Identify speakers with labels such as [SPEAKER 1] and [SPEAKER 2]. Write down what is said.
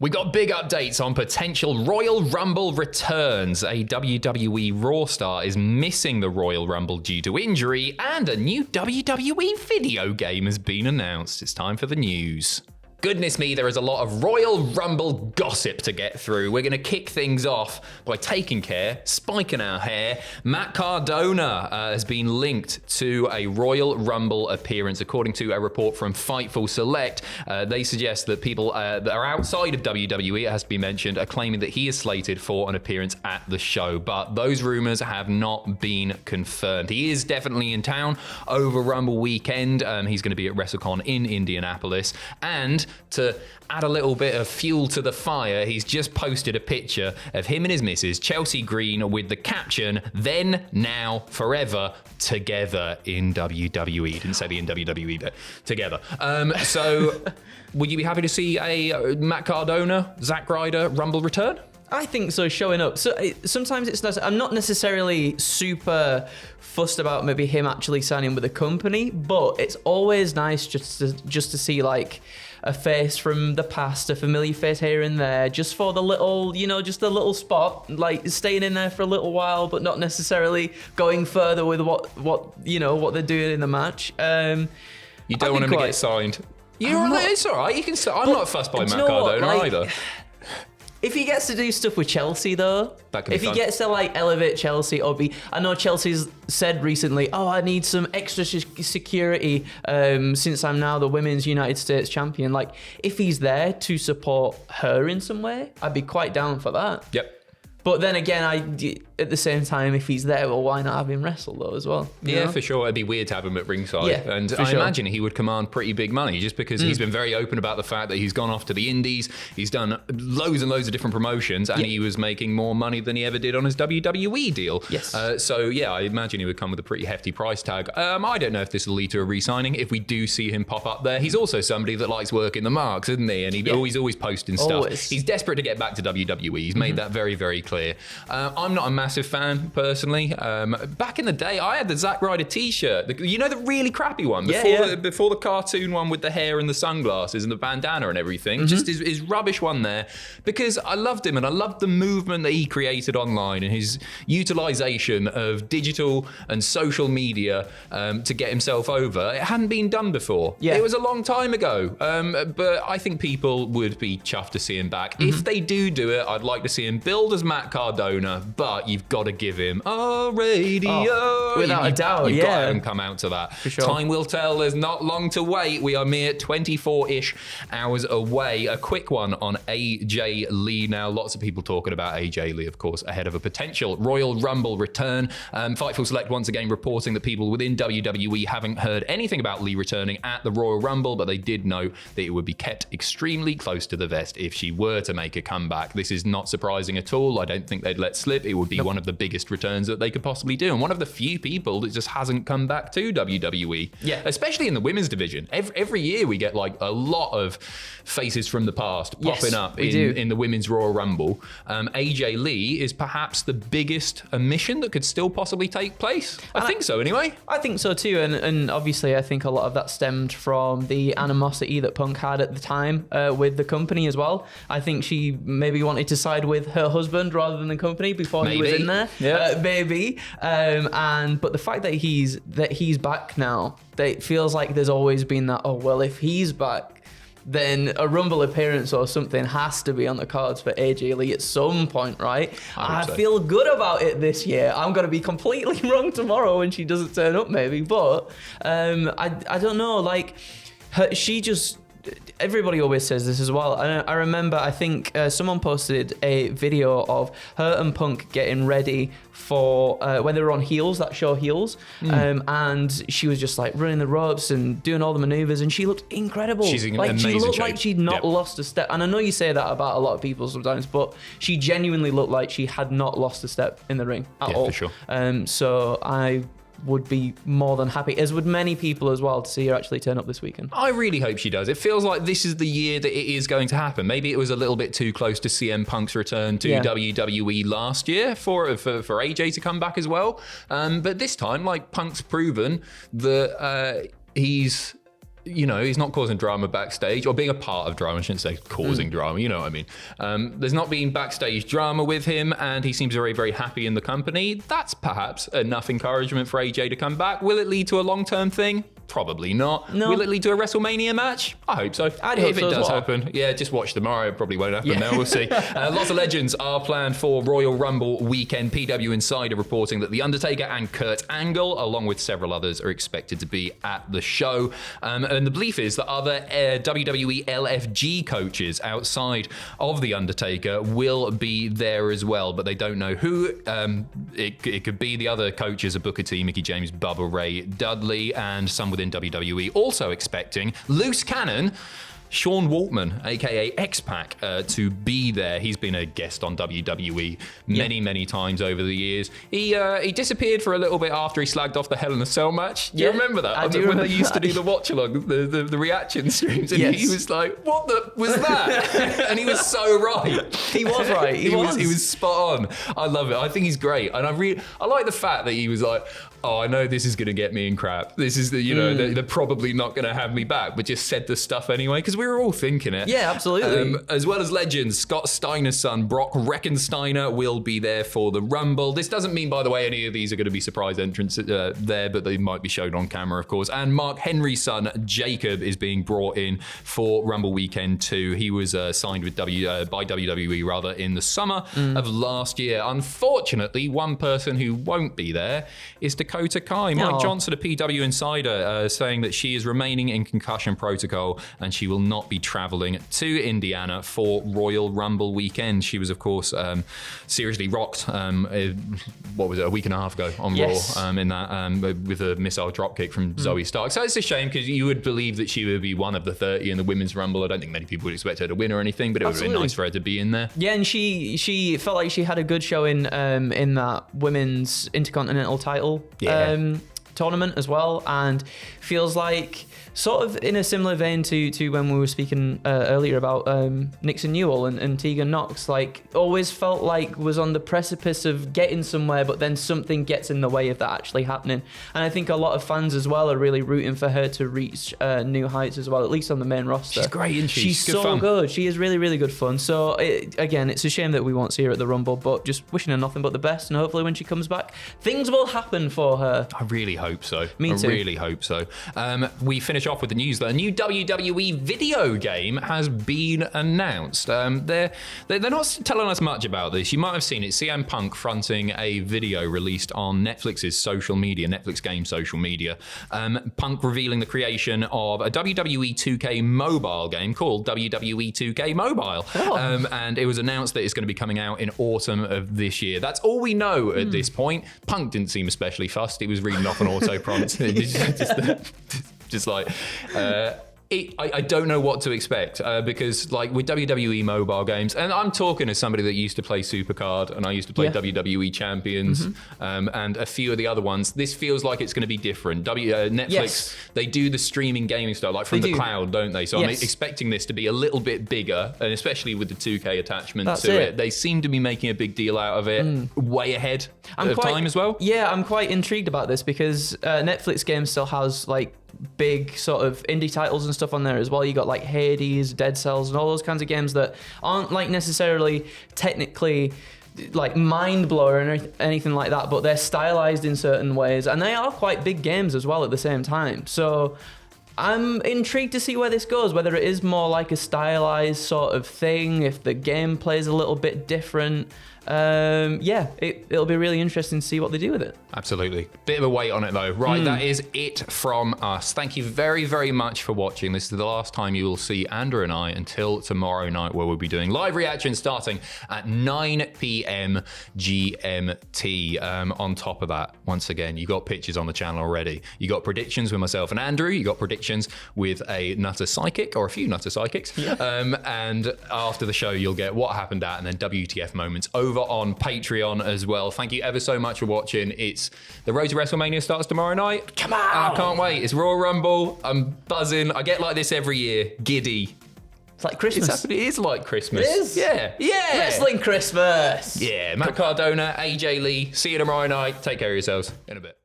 [SPEAKER 1] We got big updates on potential Royal Rumble returns. A WWE Raw star is missing the Royal Rumble due to injury, and a new WWE video game has been announced. It's time for the news. Goodness me, there is a lot of Royal Rumble gossip to get through. We're going to kick things off by taking care, spiking our hair. Matt Cardona has been linked to a Royal Rumble appearance. According to a report from Fightful Select, they suggest that people that are outside of WWE, it has to be mentioned, are claiming that he is slated for an appearance at the show. But those rumors have not been confirmed. He is definitely in town over Rumble weekend. He's going to be at WrestleCon in Indianapolis. And to add a little bit of fuel to the fire, he's just posted a picture of him and his missus, Chelsea Green, with the caption, "Then, now, forever, together in WWE." Didn't say the in WWE, but together. So would you be happy to see a Matt Cardona, Zack Ryder Rumble return?
[SPEAKER 2] I think so, showing up. So sometimes it's not, I'm not necessarily super fussed about maybe him actually signing with a company, but it's always nice just to see like a face from the past, a familiar face here and there, just for the little, just a little spot, like staying in there for a little while, but not necessarily going further with what they're doing in the match.
[SPEAKER 1] You don't want him to get signed. It's all right. You can. I'm not fussed by Matt Cardona either.
[SPEAKER 2] If he gets to do stuff with Chelsea, though,
[SPEAKER 1] if
[SPEAKER 2] he gets to like elevate Chelsea or I know Chelsea's said recently, I need some extra security since I'm now the Women's United States champion. Like, if he's there to support her in some way, I'd be quite down for that.
[SPEAKER 1] Yep.
[SPEAKER 2] But then again, at the same time, if he's there, well, why not have him wrestle though as well?
[SPEAKER 1] Yeah, for sure. It'd be weird to have him at ringside.
[SPEAKER 2] Yeah,
[SPEAKER 1] and I imagine he would command pretty big money just because he's been very open about the fact that he's gone off to the Indies. He's done loads and loads of different promotions, and he was making more money than he ever did on his WWE deal.
[SPEAKER 2] Yes.
[SPEAKER 1] So yeah, I imagine he would come with a pretty hefty price tag. I don't know if this will lead to a re-signing. If we do see him pop up there, he's also somebody that likes working the marks, isn't he? And he's always posting stuff.
[SPEAKER 2] Always.
[SPEAKER 1] He's desperate to get back to WWE. He's made that very, very clear. I'm not a massive fan personally. Back in the day, I had the Zack Ryder t-shirt. The really crappy one before the cartoon one with the hair and the sunglasses and the bandana and everything. Just his rubbish one there, because I loved him and I loved the movement that he created online and his utilization of digital and social media to get himself over. It hadn't been done before.
[SPEAKER 2] Yeah.
[SPEAKER 1] It was a long time ago. But I think people would be chuffed to see him back. If they do it, I'd like to see him build as Matt Cardona, but you've got to give him a radio.
[SPEAKER 2] Without a doubt,
[SPEAKER 1] You've got to have him come out to that.
[SPEAKER 2] For sure.
[SPEAKER 1] Time will tell. There's not long to wait. We are mere 24-ish hours away. A quick one on AJ Lee now. Lots of people talking about AJ Lee, of course, ahead of a potential Royal Rumble return. Fightful Select once again reporting that people within WWE haven't heard anything about Lee returning at the Royal Rumble, but they did know that it would be kept extremely close to the vest if she were to make a comeback. This is not surprising at all. I don't think they'd let slip. It would be one of the biggest returns that they could possibly do, and one of the few people that just hasn't come back to WWE.
[SPEAKER 2] Yeah.
[SPEAKER 1] Especially in the women's division. Every year we get like a lot of faces from the past popping up in the Women's Royal Rumble. AJ Lee is perhaps the biggest omission that could still possibly take place. I think so anyway.
[SPEAKER 2] I think so too, and obviously I think a lot of that stemmed from the animosity that Punk had at the time with the company as well. I think she maybe wanted to side with her husband rather than the company before he was in there.
[SPEAKER 1] Yeah.
[SPEAKER 2] Maybe. But the fact that he's back now, it feels like there's always been that, if he's back, then a Rumble appearance or something has to be on the cards for AJ Lee at some point, right? I feel good about it this year. I'm going to be completely wrong tomorrow when she doesn't turn up, maybe. But I don't know. Like, she just... Everybody always says this as well. I remember, I think someone posted a video of her and Punk getting ready for when they were on Heels, that show Heels, and she was just like running the ropes and doing all the maneuvers, and she looked incredible.
[SPEAKER 1] She's in
[SPEAKER 2] like
[SPEAKER 1] amazing
[SPEAKER 2] she looked
[SPEAKER 1] shape.
[SPEAKER 2] like she'd not lost a step. And I know you say that about a lot of people sometimes, but she genuinely looked like she had not lost a step in the ring at all.
[SPEAKER 1] For sure.
[SPEAKER 2] So I would be more than happy, as would many people as well, to see her actually turn up this weekend.
[SPEAKER 1] I really hope she does. It feels like this is the year that it is going to happen. Maybe it was a little bit too close to CM Punk's return to WWE last year for AJ to come back as well. But this time, like, Punk's proven that he's he's not causing drama backstage, or being a part of drama. I shouldn't say causing drama, you know what I mean. There's not been backstage drama with him, and he seems very, very happy in the company. That's perhaps enough encouragement for AJ to come back. Will it lead to a long-term thing? Probably not. No. Will it lead to a WrestleMania match? I hope so.
[SPEAKER 2] I'd hope
[SPEAKER 1] if
[SPEAKER 2] so
[SPEAKER 1] it does
[SPEAKER 2] as well.
[SPEAKER 1] happen. Yeah, just watch tomorrow. It probably won't happen now. We'll see. Lots of legends are planned for Royal Rumble weekend. PW Insider reporting that The Undertaker and Kurt Angle, along with several others, are expected to be at the show. And the belief is that other WWE LFG coaches outside of The Undertaker will be there as well, but they don't know who. It could be the other coaches of Booker T, Mickey James, Bubba Ray Dudley, and some within WWE. Also expecting loose cannon Sean Waltman, aka X-Pac, to be there. He's been a guest on WWE many times over the years. He disappeared for a little bit after he slagged off the Hell in a Cell match. Do you remember that?
[SPEAKER 2] I do
[SPEAKER 1] when
[SPEAKER 2] remember
[SPEAKER 1] they used to
[SPEAKER 2] that.
[SPEAKER 1] do the watch along, the reaction streams, and he was like, "What the was that?" And he was so right.
[SPEAKER 2] He was right. He
[SPEAKER 1] was spot on. I love it. I think he's great, and I like the fact that he was like, "Oh, I know this is going to get me in crap. This is they're probably not going to have me back," but just said the stuff anyway because we were all thinking it.
[SPEAKER 2] Yeah, absolutely.
[SPEAKER 1] As well as legends, Scott Steiner's son Brock Reckensteiner will be there for the Rumble. This doesn't mean, by the way, any of these are going to be surprise entrants there, but they might be shown on camera, of course. And Mark Henry's son Jacob is being brought in for Rumble Weekend 2. He was signed with by WWE in the summer of last year. Unfortunately, one person who won't be there is Dakota Kai. Mike Johnson, a PW Insider, saying that she is remaining in concussion protocol and she will not be traveling to Indiana for Royal Rumble weekend. She was, of course, seriously rocked, what was it, a week and a half ago on Raw in that with a missile dropkick from Zoe Stark. So it's a shame because you would believe that she would be one of the 30 in the Women's Rumble. I don't think many people would expect her to win or anything, but it would have been nice for her to be in there.
[SPEAKER 2] Yeah, and she felt like she had a good showing in that Women's Intercontinental title tournament as well, and feels like sort of in a similar vein to when we were speaking earlier about Nixon Newell and Tegan Knox, like always felt like was on the precipice of getting somewhere, but then something gets in the way of that actually happening. And I think a lot of fans as well are really rooting for her to reach new heights as well, at least on the main roster.
[SPEAKER 1] She's great, isn't she?
[SPEAKER 2] She's so
[SPEAKER 1] fun.
[SPEAKER 2] good. She is really, really good fun. So again, it's a shame that we won't see her at the Rumble, but just wishing her nothing but the best, and hopefully when she comes back, things will happen for her.
[SPEAKER 1] I really hope so.
[SPEAKER 2] Me too.
[SPEAKER 1] I really hope so. We finish off with the news that a new WWE video game has been announced. They're not telling us much about this. You might have seen it. CM Punk fronting a video released on Netflix's social media, Netflix game social media. Punk revealing the creation of a WWE 2K mobile game called WWE 2K Mobile. And it was announced that it's going to be coming out in autumn of this year. That's all we know at this point. Punk didn't seem especially fussed. He was reading off an auto prompt. Just like, I don't know what to expect because like with WWE mobile games, and I'm talking as somebody that used to play Supercard and I used to play WWE Champions and a few of the other ones, this feels like it's going to be different. Netflix, they do the streaming gaming stuff like from the cloud, don't they? So I'm expecting this to be a little bit bigger, and especially with the 2K attachment to it. They seem to be making a big deal out of it, way ahead of time as well.
[SPEAKER 2] Yeah, I'm quite intrigued about this because Netflix games still has like big sort of indie titles and stuff on there as well. You got like Hades, Dead Cells, and all those kinds of games that aren't like necessarily technically like mind blower or anything like that, but they're stylized in certain ways, and they are quite big games as well at the same time. So I'm intrigued to see where this goes, whether it is more like a stylized sort of thing, if the gameplay is a little bit different. It'll be really interesting to see what they do with it.
[SPEAKER 1] Absolutely. Bit of a wait on it though. Right, that is it from us. Thank you very, very much for watching. This is the last time you will see Andrew and I until tomorrow night, where we'll be doing live reaction starting at 9 p.m. GMT. On top of that, once again, you got pictures on the channel already. You got predictions with myself and Andrew. You got predictions with a Nutter Psychic, or a few Nutter Psychics. And after the show, you'll get what happened at, and then WTF moments over on Patreon as well. Thank you ever so much for watching. It's the road to WrestleMania starts tomorrow night. Come on! I can't wait. It's Royal Rumble. I'm buzzing. I get like this every year. Giddy.
[SPEAKER 2] It's like Christmas.
[SPEAKER 1] It is like Christmas.
[SPEAKER 2] It is?
[SPEAKER 1] Yeah.
[SPEAKER 2] Wrestling Christmas.
[SPEAKER 1] Yeah. Matt Cardona, AJ Lee. See you tomorrow night. Take care of yourselves. In a bit.